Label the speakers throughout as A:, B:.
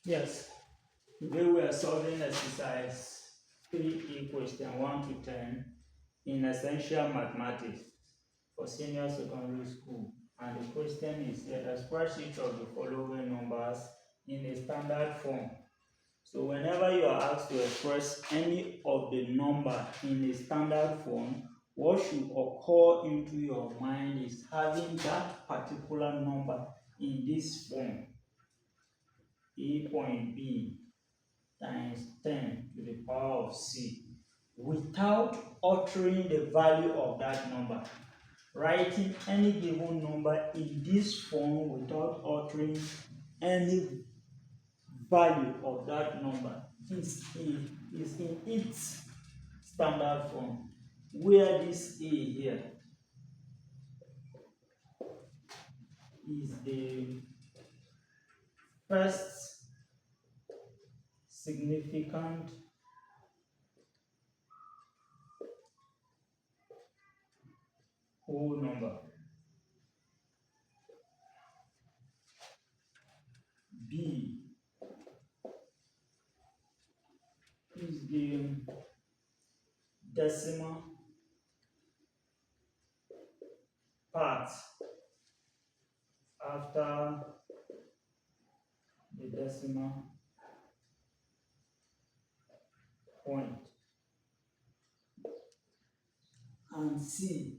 A: Yes, today we are solving exercise 3E question 1 to 10 in essential mathematics for senior secondary school. And the question is express each of the following numbers in a standard form. So whenever you are asked to express any of the number in a standard form, what should occur into your mind is having that particular number in this form. A point B times 10 to the power of C without altering the value of that number. Writing any given number in this form without altering any value of that number is in its standard form, where this A here is the first significant whole number. B is the decimal part after the decimal point, and C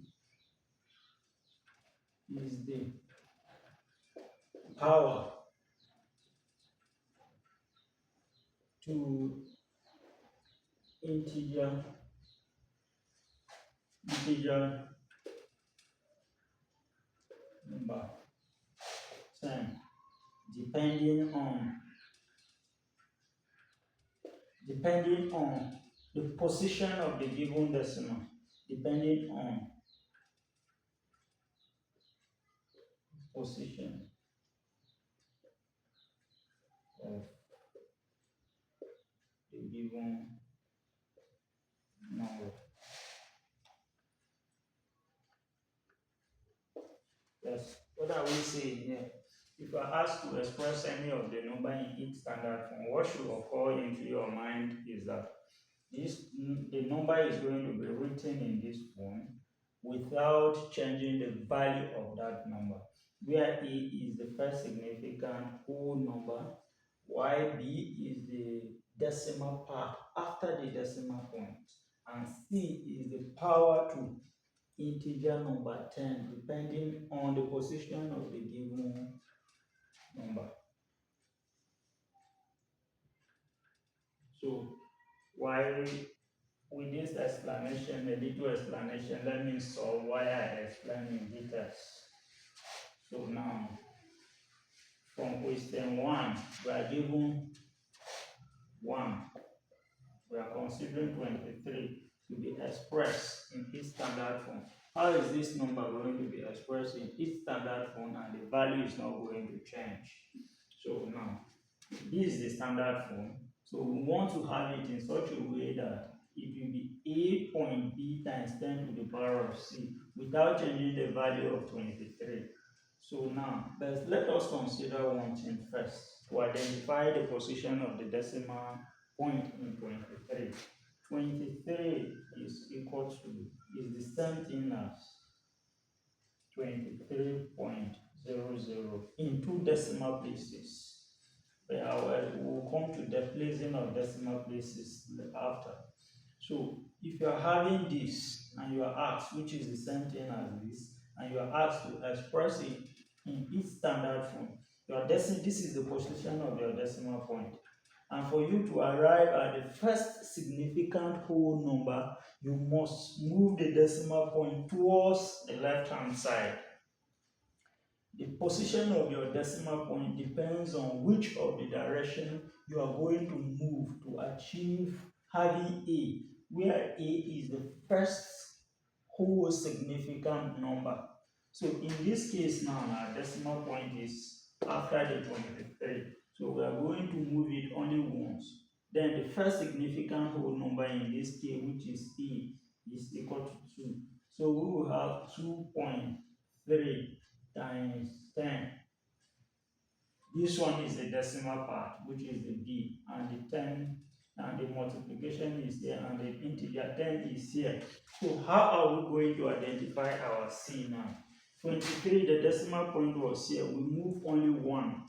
A: is the power to integer number 10, depending on the position of the given decimal, depending on position of the given number. Yes, what are we saying here? If you are asked to express any of the number in each standard form, what should occur into your mind is that the number is going to be written in this form without changing the value of that number, where A is the first significant whole number, while B is the decimal part after the decimal point, and C is the power to integer number 10 depending on the position of the given number. So while with this explanation, a little explanation, let me solve why I explain in details. So now, from question 1, we are given 1. We are considering 23 to be expressed in its standard form. How is this number going to be expressed in its standard form and the value is not going to change? So now, this is the standard form. So we want to have it in such a way that it will be A point B times 10 to the power of C without changing the value of 23. So now, let us consider one thing first to identify the position of the decimal point in 23. 23 is equal to, is the same thing as 23.00 in two decimal places. We'll come to the placing of decimal places after. So if you are having this and you are asked, which is the same thing as this, and you are asked to express it in its standard form, this is the position of your decimal point. And for you to arrive at the first significant whole number, you must move the decimal point towards the left-hand side. The position of your decimal point depends on which of the direction you are going to move to achieve having A, where A is the first whole significant number. So in this case now, our decimal point is after the 23. So we are going to move it only once. Then the first significant whole number in this case, which is A, is equal to 2. So we will have 2.3 times 10. This one is the decimal part, which is the b, and the 10 and the multiplication is here, and the integer 10 is here. So how are we going to identify our c now? 23, the decimal point was here. We move only one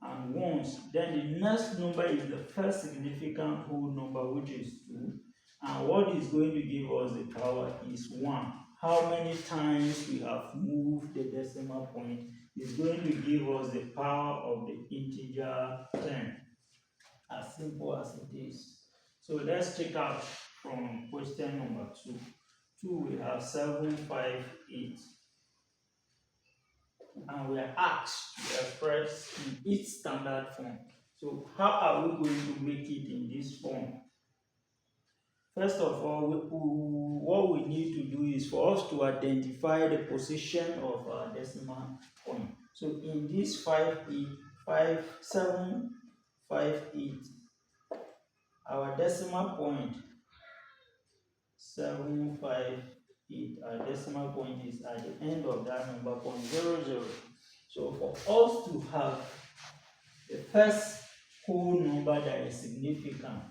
A: and once. Then the next number is the first significant whole number, which is 2. And what is going to give us the power is 1. How many times we have moved the decimal point is going to give us the power of the integer 10. As simple as it is. So let's check out from question number 2. 2, we have 7, 5, 8. And we are asked to express in its standard form. So how are we going to make it in this form? First of all, what we need to do is for us to identify the position of our decimal point. So in this 5, 8, 5, 7, 5, 8, our decimal point 7, 5, 8, our decimal point is at the end of that number, 0.00. So for us to have the first whole number that is significant,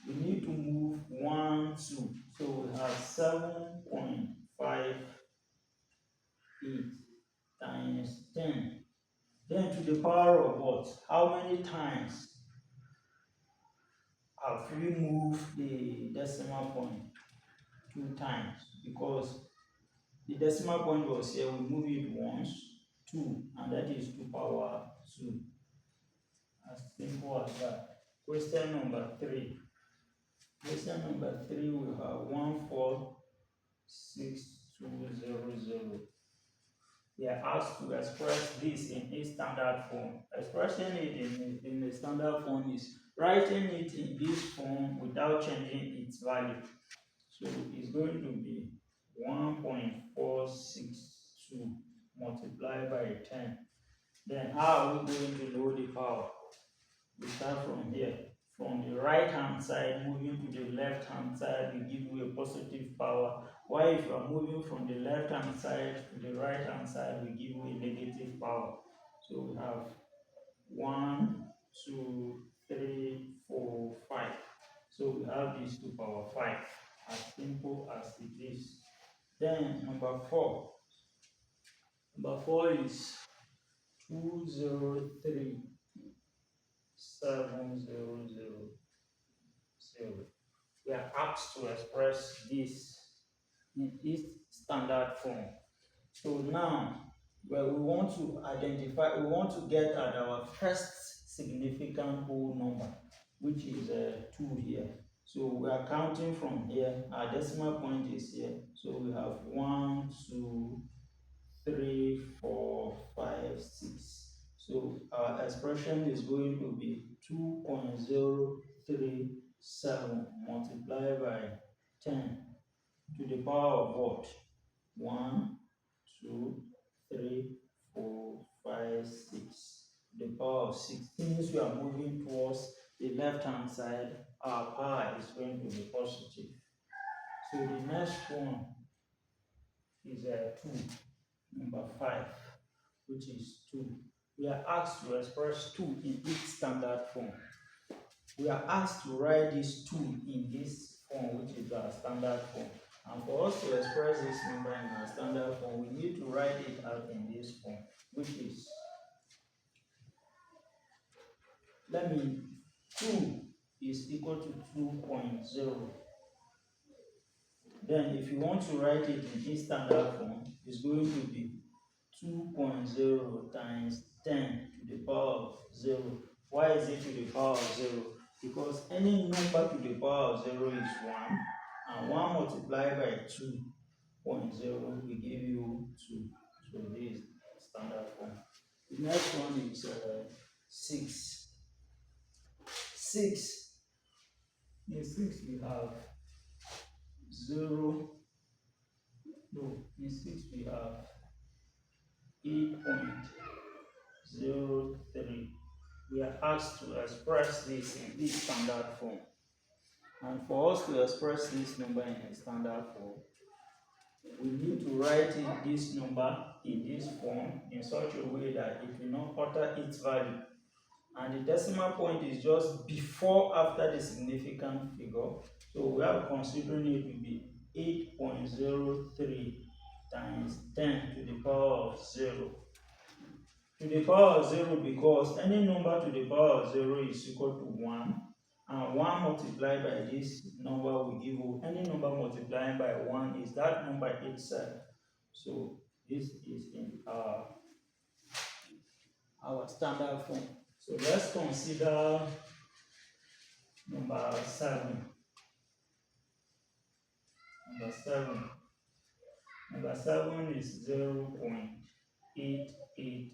A: we need to move 1, 2. So we have 7.58 times 10. Then to the power of what? How many times have we moved the decimal point? 2 times, because the decimal point was here. We move it once, 2, and that is 2 power 2. As simple as that. Question number 3. Question number 3, we have 146200. We are asked to express this in a standard form. Expressing it in the standard form is writing it in this form without changing its value. So it's going to be 1.462 multiplied by 10. Then how are we going to know the power? We start from here. From the right hand side, moving to the left hand side, we give you a positive power. While if you are moving from the left hand side to the right hand side, we give you a negative power. So we have 1, 2, 3, 4, 5. So we have this to power 5. As simple as it is. Then number 4. Number 4 is 203,700. We are asked to express this in its standard form. So now, well, we want to get at our first significant whole number, which is 2 here. So we are counting from here. Our decimal point is here. So we have 1, 2, 3, 4, 5, 6. So our expression is going to be 2.037 multiplied by 10 to the power of what? 1, 2, 3, 4, 5, 6. To the power of 6. Since we are moving towards the left hand side, our power is going to be positive. So the next one is 2, number 5, which is 2. We are asked to express 2 in its standard form. We are asked to write this 2 in this form, which is our standard form. And for us to express this number in our standard form, we need to write it out in this form, which is, 2 is equal to 2.0. Then if you want to write it in its standard form, it's going to be 2.0 times 10 to the power of 0. Why is it to the power of 0? Because any number to the power of 0 is 1, and 1 multiplied by 2.0 will give you 2. So this is standard form. The next one is 6. 6. In 6 we have 0. No, in 6 we have 8.03. We are asked to express this in this standard form. And for us to express this number in a standard form, we need to write in this number in this form in such a way that it will not alter its value. And the decimal point is just before after the significant figure. So we are considering it to be 8.03 times 10 to the power of 0. To the power of 0 because any number to the power of 0 is equal to 1. And 1 multiplied by this number will give you any number multiplying by 1 is that number itself. So this is in our standard form. So let's consider number 7. Number 7 is 0.886.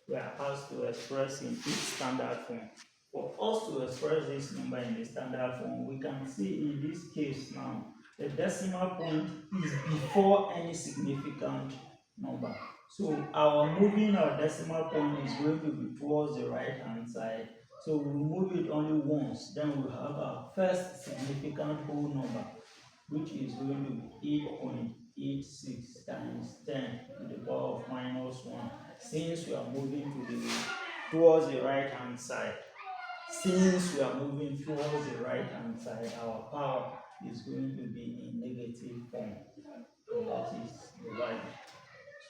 A: We are asked to express in its standard form. For us to express this number in the standard form, we can see in this case now, the decimal point is before any significant number. So our moving our decimal point is going to be towards the right hand side. So we move it only once, then we have our first significant whole number, which is going to be 8.86 times 10 to the power of minus 1. Since we are moving towards the right hand side, our power is going to be in negative form. And that is the value.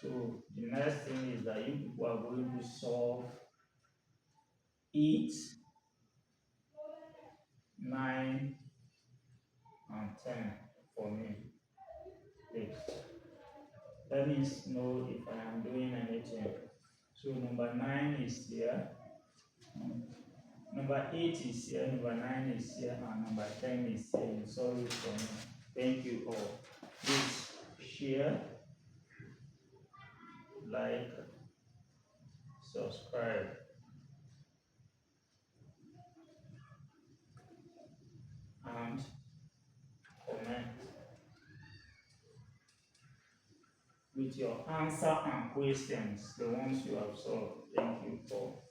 A: So the next thing is that you people are going to solve 8, 9, and 10 for me. Please. Let me know if I am doing anything. So number 9 is here. Number 8 is here, number 9 is here, and number 10 is here. You solve it for me. Thank you all. Please share, like, subscribe, and comment with your answer and questions, the ones you have solved. Thank you for